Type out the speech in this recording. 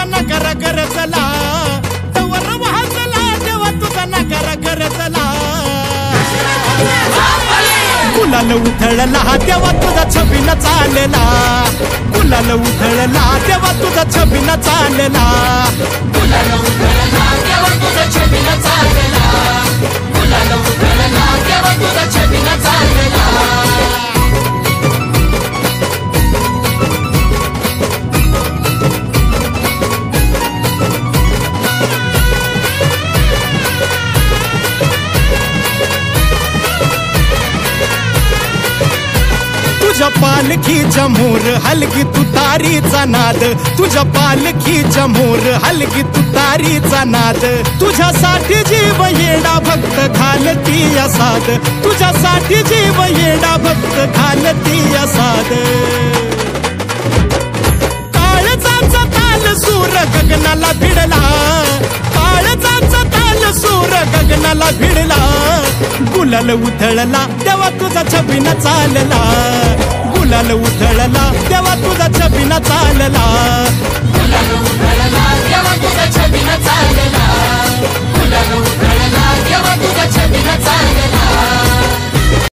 तुझा नगारा गरजला, तवर वाजला देवा तुझा नगारा गरजला. गुलाल उधळला तेव्हा तुझा छबिना चालला, गुलाल उधळला तेव्हा तुझा छबिना चालला. गुलाल उधळला तेव्हा तुझा छबिना चालला, गुलाल उधळला तेव्हा तुझा छबिना चालला. तुझ्या पालखीच्या मोर हलगी तुतारीचा नाद, तुझ्या पालखीच्या मोर हलगी तुतारीचा नाद. तुझ्यासाठी जीव येडा भक्त घालती साद, तुझ्यासाठी जीव येडा भक्त घालती साद. काळजाचा ताल सूर गगनाला भिडला, काळजाचा ताल सूर गगनाला भिडला. गुलाल उधळला तेव्हा तुझा छबिना चालला, गुलाल उधळला तेव्हा तुझा छबिना चालला. गुलाल उधळला